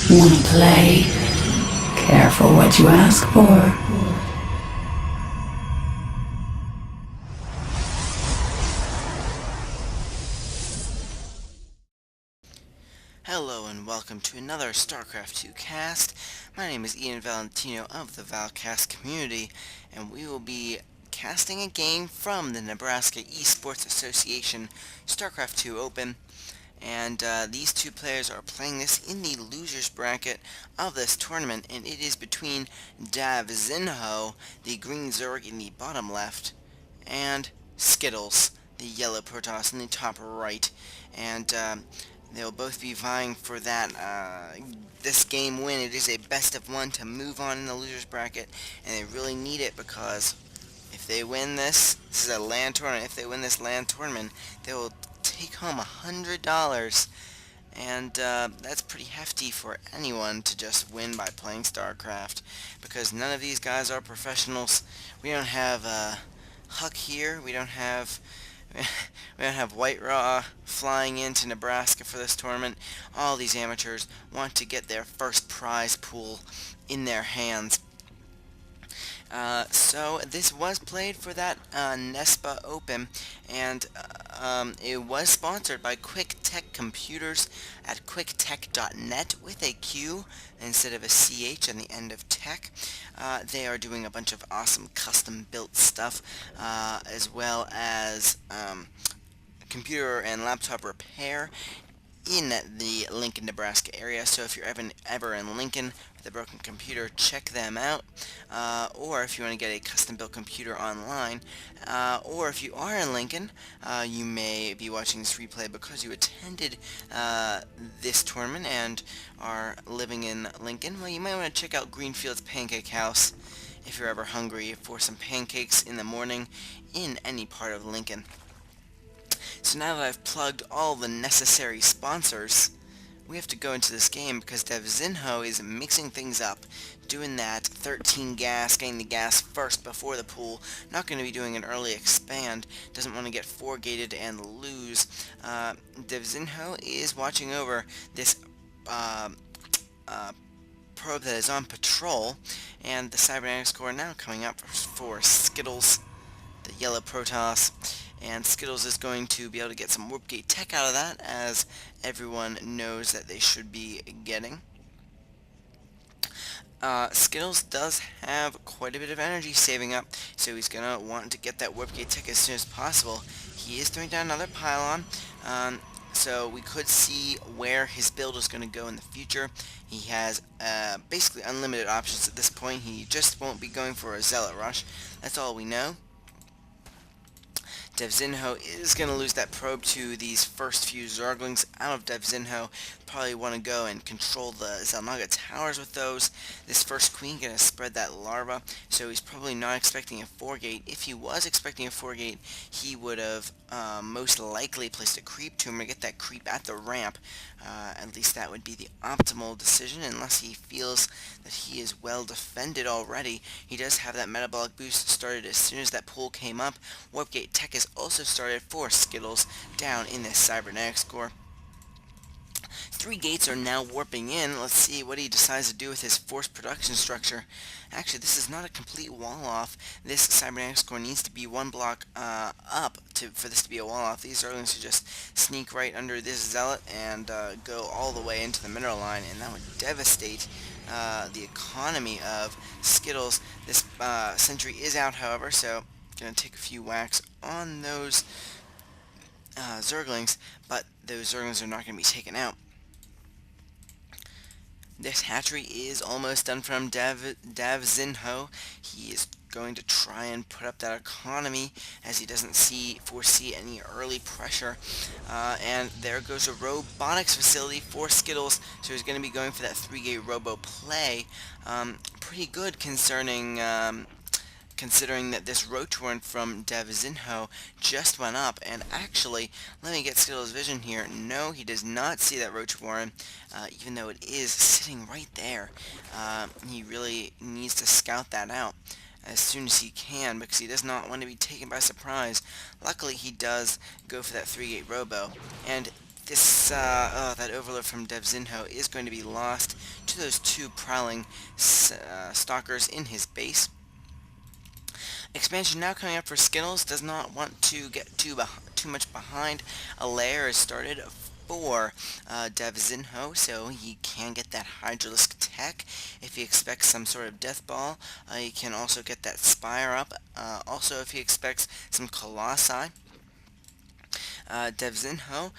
Wanna play? Careful what you ask for. Hello and welcome to another StarCraft 2 cast. My name is Ian Valentino of the Valcast community, and we will be casting a game from the Nebraska Esports Association StarCraft 2 Open. And these two players are playing this in the losers bracket of this tournament, and it is between Davizinho, the green Zerg in the bottom left, and Skytylz, the yellow Protoss in the top right. And they'll both be vying for that this game win. It is a best of one to move on in the losers bracket, and they really need it because if they win this is a LAN tournament. If they win this LAN tournament, they will take home $100, and that's pretty hefty for anyone to just win by playing StarCraft, because none of these guys are professionals. We don't have Huck here. We don't have White Raw flying into Nebraska for this tournament. All these amateurs want to get their first prize pool in their hands. So this was played for that NESPA Open, and it was sponsored by Quick Tech Computers at quicktech.net with a Q instead of a CH on the end of tech. They are doing a bunch of awesome custom built stuff, as well as computer and laptop repair in the Lincoln, Nebraska area. So if you're ever in Lincoln with a broken computer, check them out. Or if you want to get a custom-built computer online, or if you are in Lincoln, you may be watching this replay because you attended this tournament and are living in Lincoln. Well, you might want to check out Greenfield's Pancake House if you're ever hungry for some pancakes in the morning in any part of Lincoln. So now that I've plugged all the necessary sponsors, we have to go into this game because Davizinho is mixing things up, doing that 13 gas, getting the gas first before the pool, not going to be doing an early expand, doesn't want to get 4-gated and lose. Davizinho is watching over this probe that is on patrol, and the cybernetics core now coming up for Skytylz, the yellow Protoss. And Skytylz is going to be able to get some warp gate tech out of that, as everyone knows that they should be getting. Skytylz does have quite a bit of energy saving up, so he's going to want to get that warp gate tech as soon as possible. He is throwing down another pylon, so we could see where his build is going to go in the future. He has basically unlimited options at this point. He just won't be going for a Zealot Rush. That's all we know. Davizinho is going to lose that probe to these first few Zerglings out of Davizinho. Probably want to go and control the Xel'Naga towers with those. This first queen going to spread that larva, so he's probably not expecting a 4-gate. If he was expecting a 4-gate, he would have most likely placed a creep to him to get that creep at the ramp. At least that would be the optimal decision, unless he feels that he is well defended already. He does have that metabolic boost started as soon as that pool came up. Warp gate tech is also started for Skytylz down in this cybernetics core. 3 gates are now warping in. Let's see what he decides to do with his force production structure. Actually, this is not a complete wall off. This cybernetics core needs to be 1 block up for this to be a wall off. These Zerglings should just sneak right under this Zealot and go all the way into the mineral line, and that would devastate the economy of Skytylz. This sentry is out, however, so going to take a few whacks on those Zerglings, but those Zerglings are not going to be taken out. This hatchery is almost done from Davizinho. He is going to try and put up that economy as he doesn't foresee any early pressure. And there goes a robotics facility for Skytylz, so he's going to be going for that 3-gate robo play. Pretty good considering that this Rotorn from Davizinho just went up. And actually, let me get Skytylz' vision here. No, he does not see that Rotorn, even though it is sitting right there. He really needs to scout that out as soon as he can, because he does not want to be taken by surprise. Luckily, he does go for that 3-gate robo, and This, that overload from Davizinho is going to be lost to those two prowling stalkers in his base. Expansion now coming up for Skittles. Does not want to get too much behind. A lair is started for Davizinho, so he can get that Hydralisk tech. If he expects some sort of Death Ball, he can also get that Spire up. Also, if he expects some Colossi, Davizinho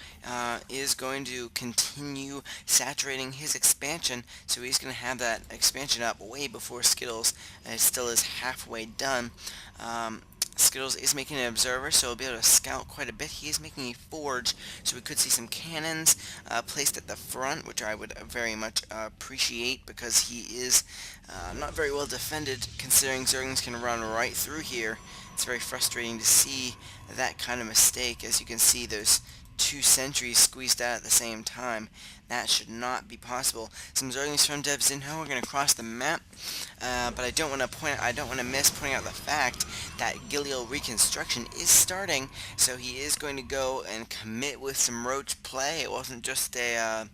is going to continue saturating his expansion, so he's going to have that expansion up way before Skittles still is halfway done. Skittles is making an observer, so he'll be able to scout quite a bit. He is making a forge, so we could see some cannons placed at the front, which I would very much appreciate, because he is not very well defended, considering Zerglings can run right through here. It's very frustrating to see that kind of mistake. As you can see, those two sentries squeezed out at the same time. That should not be possible. Some Zerglings from Davizinho are going to cross the map, but I don't want to miss pointing out the fact that Gilliel reconstruction is starting. So he is going to go and commit with some roach play. It wasn't just an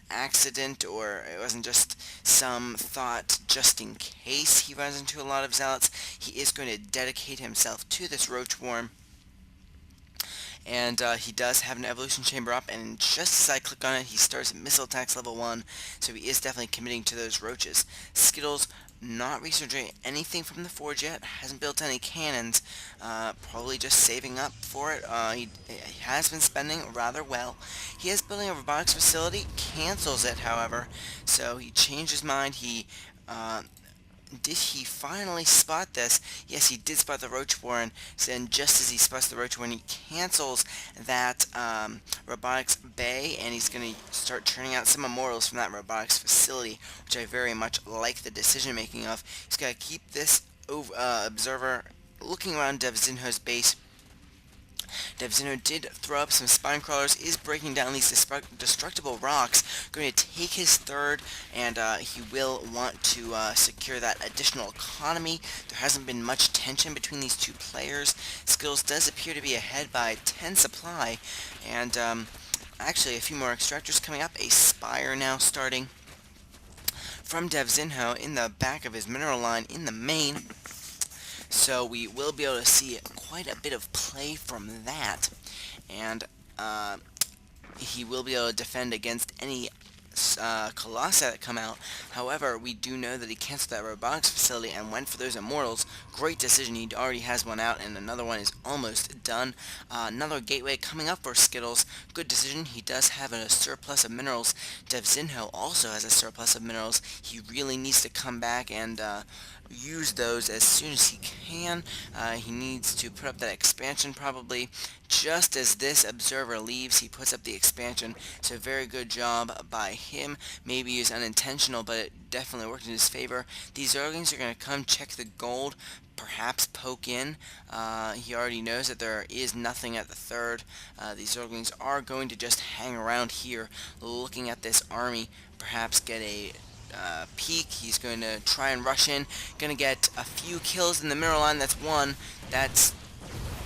accident, or it wasn't just some thought just in case he runs into a lot of zealots. He is going to dedicate himself to this roach worm. And he does have an evolution chamber up, and just as I click on it, he starts at missile attacks level 1, so he is definitely committing to those roaches. Skittles not researching anything from the forge yet, hasn't built any cannons, probably just saving up for it. He has been spending rather well. He is building a robotics facility, cancels it however, so he changed his mind. Did he finally spot this? Yes, he did spot the roach warren. So then, just as he spots the roach warren, he cancels that robotics bay, and he's going to start churning out some immortals from that robotics facility, which I very much like the decision making of. He's got to keep this observer looking around Davizinho's base. Davizinho did throw up some spine crawlers, is breaking down these destructible rocks, going to take his third, and he will want to secure that additional economy. There hasn't been much tension between these two players. Skittles does appear to be ahead by 10 supply, and actually a few more extractors coming up, a spire now starting from Davizinho in the back of his mineral line in the main. So we will be able to see quite a bit of play from that, and he will be able to defend against any Colossi that come out. However, we do know that he canceled that robotics facility and went for those immortals. Great decision. He already has one out, and another one is almost done. Another gateway coming up for Skittles. Good decision. He does have a surplus of minerals. Davizinho also has a surplus of minerals. He really needs to come back and use those as soon as he can. He needs to put up that expansion probably. Just as this observer leaves, he puts up the expansion. So very good job by him. Maybe it's unintentional, but it definitely worked in his favor. These Zerglings are going to come check the gold, perhaps poke in. He already knows that there is nothing at the third. These Zerglings are going to just hang around here looking at this army, perhaps get a peek. He's going to try and rush in, going to get a few kills in the mineral line. That's one, that's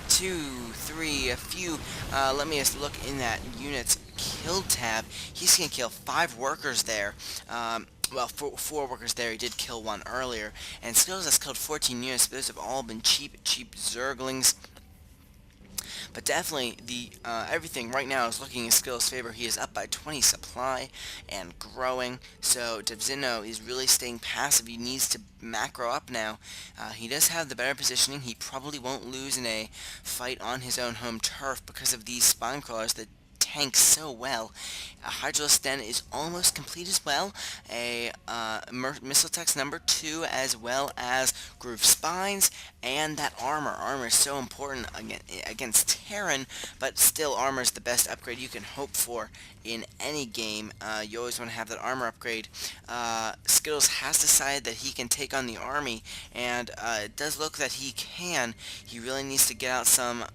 two, three, a few. Let me just look in that unit's kill tab. He's going to kill 5 workers there. Well, 4 workers there. He did kill 1 earlier. And Skittles has killed 14 units, but those have all been cheap Zerglings. But definitely, everything right now is looking in Skittles' favor. He is up by 20 supply and growing. So Davizinho is really staying passive. He needs to macro up now. He does have the better positioning. He probably won't lose in a fight on his own home turf because of these spine crawlers that tank so well. Hydralisk Den is almost complete as well. A missile text number 2, as well as groove spines, and that armor. Armor is so important against Terran, but still armor is the best upgrade you can hope for in any game. You always want to have that armor upgrade. Skittles has decided that he can take on the army, and it does look that he can. He really needs to get out some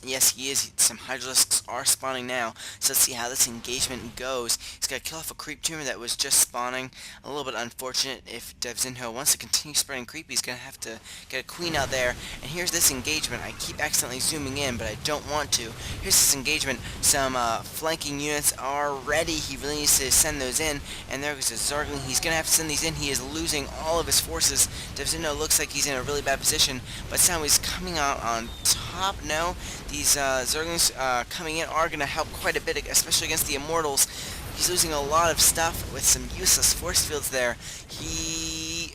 Yes, he is. Some Hydralisks are spawning now, so let's see how this engagement goes. He's got to kill off a creep tumor that was just spawning. A little bit unfortunate. If Davizinho wants to continue spreading creep, he's going to have to get a queen out there. And here's this engagement. I keep accidentally zooming in, but I don't want to. Here's this engagement. Some flanking units are ready. He really needs to send those in. And there goes the Zergling. He's going to have to send these in. He is losing all of his forces. Davizinho looks like he's in a really bad position, but somehow he's coming out on top. No. These Zerglings coming in are going to help quite a bit, especially against the Immortals. He's losing a lot of stuff with some useless force fields there.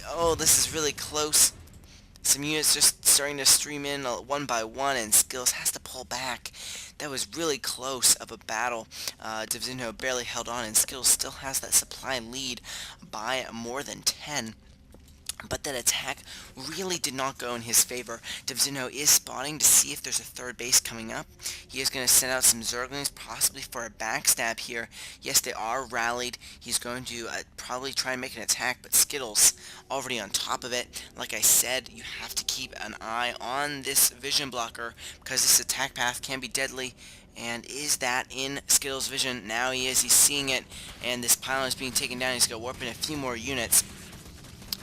Oh, this is really close. Some units just starting to stream in one by one, and Skytylz has to pull back. That was really close of a battle. Davizinho barely held on, and Skytylz still has that supply lead by more than 10. But that attack really did not go in his favor. Davizinho is spotting to see if there's a third base coming up. He is going to send out some Zerglings, possibly for a backstab here. Yes, they are rallied. He's going to probably try and make an attack, but Skytylz already on top of it. Like I said, you have to keep an eye on this vision blocker, because this attack path can be deadly. And is that in Skytylz' vision? Now he is. He's seeing it, and this pylon is being taken down. He's going to warp in a few more units.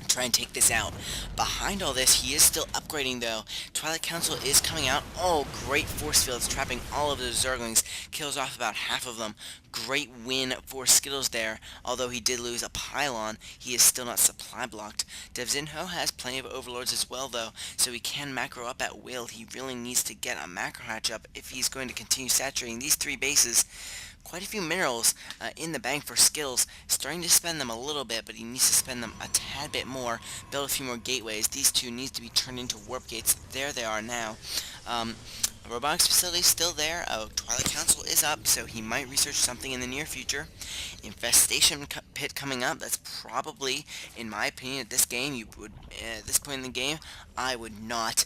Try and take this out. Behind all this, he is still upgrading though. Twilight Council is coming out. Oh, great force fields, trapping all of those Zerglings. Kills off about half of them. Great win for Skytylz there. Although he did lose a pylon, he is still not supply blocked. Davizinho has plenty of overlords as well though, so he can macro up at will. He really needs to get a macro hatch up if he's going to continue saturating these three bases. Quite a few minerals in the bank for Skytylz. Starting to spend them a little bit, but he needs to spend them a tad bit more. Build a few more gateways. These two need to be turned into warp gates. There they are now. Robotics facility is still there. Twilight Council is up, so he might research something in the near future. Infestation pit coming up. That's probably, in my opinion, at this game, at this point in the game, I would not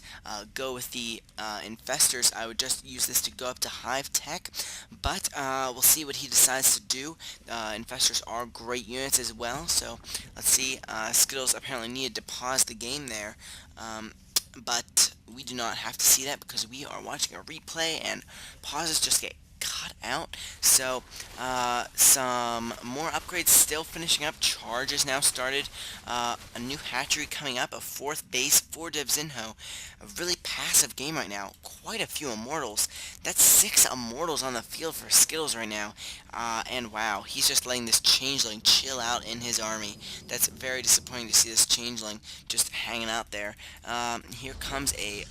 go with the infestors. I would just use this to go up to Hive Tech, but we'll see what he decides to do. Infestors are great units as well, so let's see. Skytylz apparently needed to pause the game there. But we do not have to see that because we are watching a replay, and pauses just get cut out. So some more upgrades still finishing up. Charge is now started. A new hatchery coming up. A fourth base for Davizinho. A really passive game right now. Quite a few Immortals. That's 6 Immortals on the field for Skytylz right now. And wow, he's just letting this Changeling chill out in his army. That's very disappointing to see this Changeling just hanging out there. Here comes a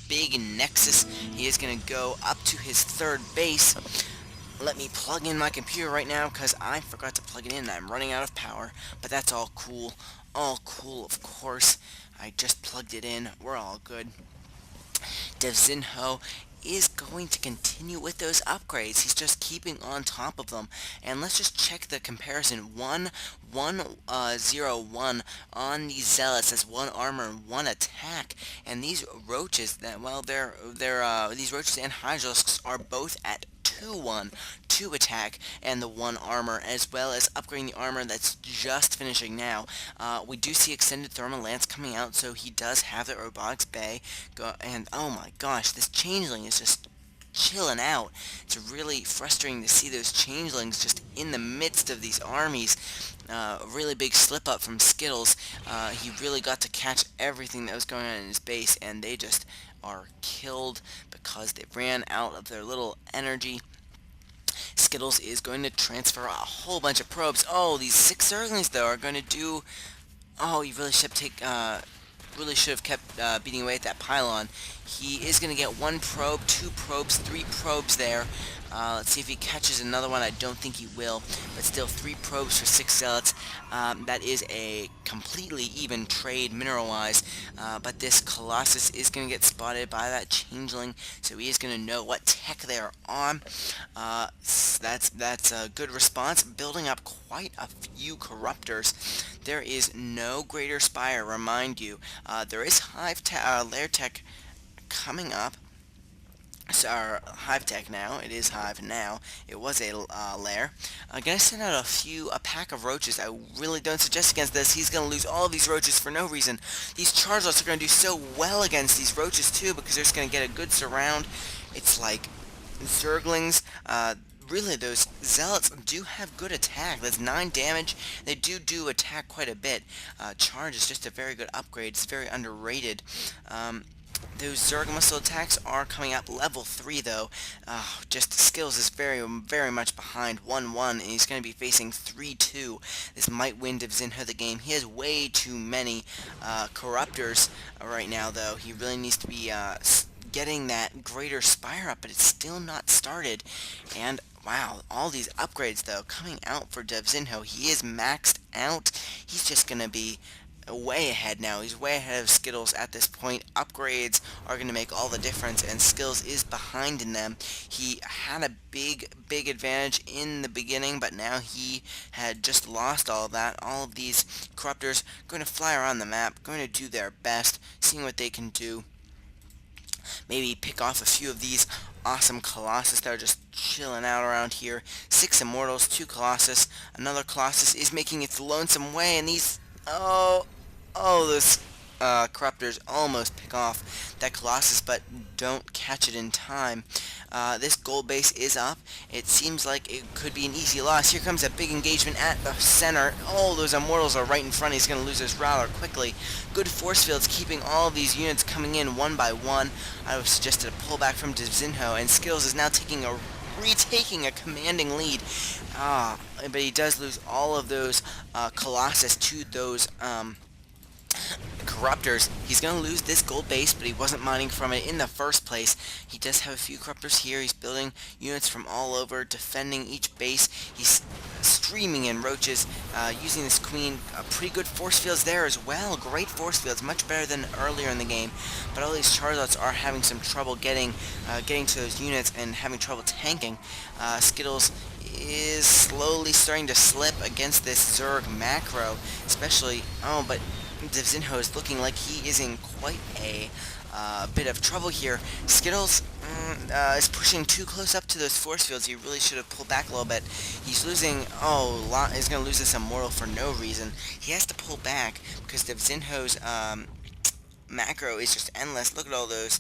big Nexus. He is going to go up to his third base. Let me plug in my computer right now because I forgot to plug it in and I'm running out of power. But that's all cool. All cool, of course. I just plugged it in. We're all good. Davizinho is going to continue with those upgrades. He's just keeping on top of them. And let's just check the comparison. 1-1-0-1 on these Zealots. That's 1 armor and 1 attack. And these roaches, these roaches and Hydralisks are both at 2-1, 2 attack, and the 1 armor, as well as upgrading the armor that's just finishing now. We do see extended thermal lance coming out, so he does have the robotics bay. And oh my gosh, this Changeling is just chilling out. It's really frustrating to see those Changelings just in the midst of these armies. A really big slip up from Skytylz. He really got to catch everything that was going on in his base, and they just are killed because they ran out of their little energy. Skytylz is going to transfer a whole bunch of probes. Oh, these 6 Zerglings though are going to do. Oh, you really should have kept beating away at that pylon. He is going to get 1 probe, 2 probes, 3 probes there. Let's see if he catches another one. I don't think he will, but still 3 probes for 6 Zealots. That is a completely even trade mineral-wise, but this Colossus is going to get spotted by that Changeling, so he is going to know what tech they're on. That's a good response, building up quite a few Corruptors. There is no Greater Spire, remind you. There is Lair Tech coming up. So our Hive Tech now. It is Hive now. It was a lair. I'm gonna send out a pack of roaches. I really don't suggest against this. He's gonna lose all of these roaches for no reason. These Chargelots are gonna do so well against these roaches too, because they're just gonna get a good surround. It's like Zerglings, really those Zealots do have good attack. That's 9 damage. They do attack quite a bit. Charge is just a very good upgrade. It's very underrated. Those Zerg missile attacks are coming up level 3 though. Just skills is very much behind 1-1, and he's going to be facing 3-2. This might win Davizinho the game. He has way too many corruptors right now though. He really needs to be getting that greater spire up, but it's still not started. And wow, all these upgrades though coming out for Davizinho. He is maxed out. He's just going to be way ahead now. He's way ahead of Skytylz at this point. Upgrades are going to make all the difference, and Skytylz is behind in them. He had a big advantage in the beginning, but now he had just lost all of that. All of these corruptors going to fly around the map, going to do their best, seeing what they can do. Maybe pick off a few of these awesome Colossus that are just chilling out around here. 6 Immortals, 2 Colossus. Another Colossus is making its lonesome way, and these... those corruptors almost pick off that Colossus, but don't catch it in time. This gold base is up. It seems like it could be an easy loss. Here comes a big engagement at the center. Oh, those Immortals are right in front. He's going to lose this rather quickly. Good force fields keeping all of these units coming in one by one. I would suggest a pullback from Davizinho, and Skytylz is now retaking a commanding lead. But he does lose all of those Colossus to those corruptors. He's going to lose this gold base, but he wasn't mining from it in the first place. He does have a few corruptors here. He's building units from all over, defending each base. He's streaming in roaches, using this queen. Pretty good force fields there as well. Great force fields, much better than earlier in the game. But all these Charizards are having some trouble getting to those units and having trouble tanking. Skytylz is slowly starting to slip against this Zerg macro, especially, but Davizinho is looking like he is in quite a bit of trouble here. Skytylz is pushing too close up to those force fields. He really should have pulled back a little bit. He's losing, he's going to lose this Immortal for no reason. He has to pull back because Davizinho's macro is just endless. Look at all those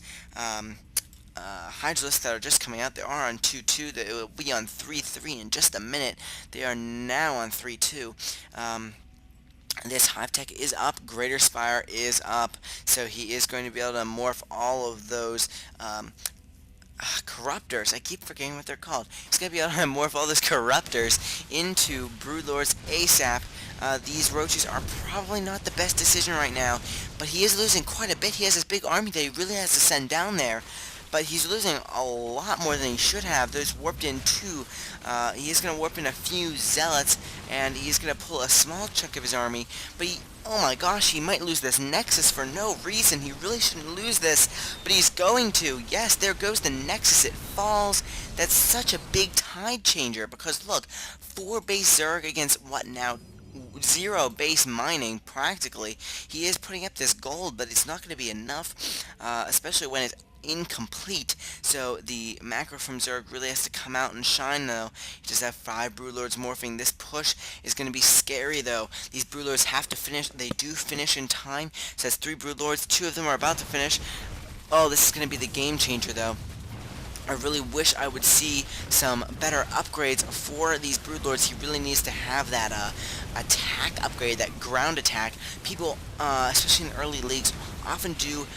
Hydralisks that are just coming out. They are on 2-2. They will be on 3-3 in just a minute. They are now on 3-2. This Hive Tech is up, Greater Spire is up, so he is going to be able to morph all of those Corruptors. I keep forgetting what they're called. He's going to be able to morph all those Corruptors into Broodlords ASAP. These roaches are probably not the best decision right now, but he is losing quite a bit. He has this big army that he really has to send down there. But he's losing a lot more than he should have. There's warped in 2. He is going to warp in a few Zealots, and he's going to pull a small chunk of his army. But oh my gosh, he might lose this Nexus for no reason. He really shouldn't lose this, but he's going to. Yes, there goes the Nexus. It falls. That's such a big tide changer, because look, 4 base Zerg against what now? 0 base mining, practically. He is putting up this gold, but it's not going to be enough, especially when it's incomplete. So the macro from Zerg really has to come out and shine though. He does have 5 Broodlords morphing. This push is going to be scary though. These Broodlords have to finish. They do finish in time. So that's 3 Broodlords. 2 of them are about to finish. Oh, this is going to be the game changer though. I really wish I would see some better upgrades for these Broodlords. He really needs to have that attack upgrade, that ground attack. People, especially in early leagues, often do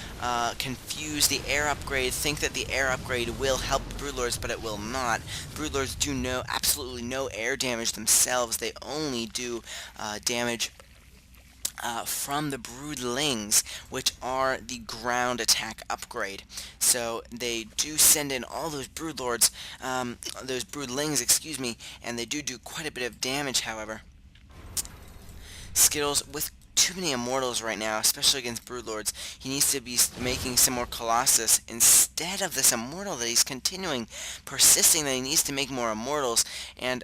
confuse the air upgrade, think that the air upgrade will help the Broodlords, but it will not. Broodlords do absolutely no air damage themselves. They only do damage from the Broodlings, which are the ground attack upgrade. So they do send in all those Broodlords, those Broodlings, excuse me, and they do quite a bit of damage, however. Skytylz, with too many Immortals right now, especially against Broodlords, he needs to be making some more Colossus instead of this Immortal that he's persisting that he needs to make more Immortals, and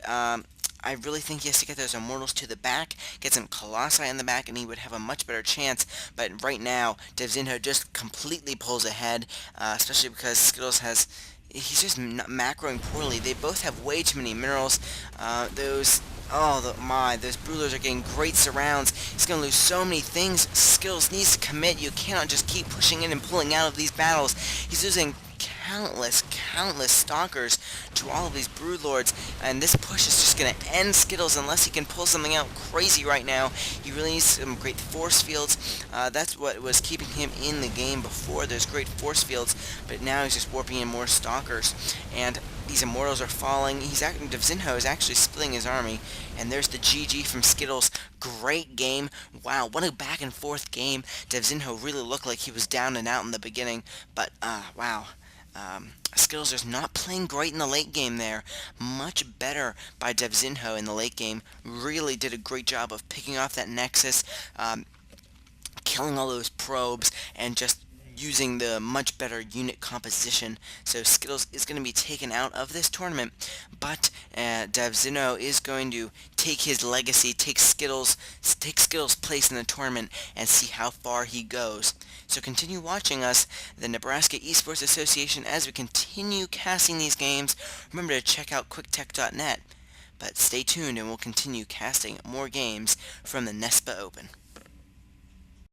I really think he has to get those Immortals to the back, get some Colossi in the back, and he would have a much better chance. But right now, Davizinho just completely pulls ahead, especially because Skytylz he's just macroing poorly. They both have way too many minerals. Those Broodlords are getting great surrounds. He's going to lose so many things. Skytylz needs to commit. You cannot just keep pushing in and pulling out of these battles. He's losing countless countless stalkers to all of these broodlords, and this push is just going to end Skittles unless he can pull something out crazy right now. He really needs some great force fields. That's what was keeping him in the game before, those great force fields, but now he's just warping in more stalkers, and these immortals are falling. Davizinho is actually splitting his army, and there's the GG from Skittles. Great game. Wow, what a back and forth game. Davizinho really looked like he was down and out in the beginning, but wow. Skittles is not playing great in the late game there. Much better by Davizinho in the late game. Really did a great job of picking off that Nexus, killing all those probes, and just using the much better unit composition. So Skittles is going to be taken out of this tournament, but Davizinho is going to take his legacy, take Skittles' place in the tournament, and see how far he goes. So continue watching us, the Nebraska Esports Association, as we continue casting these games. Remember to check out quicktech.net. But stay tuned and we'll continue casting more games from the NESPA Open.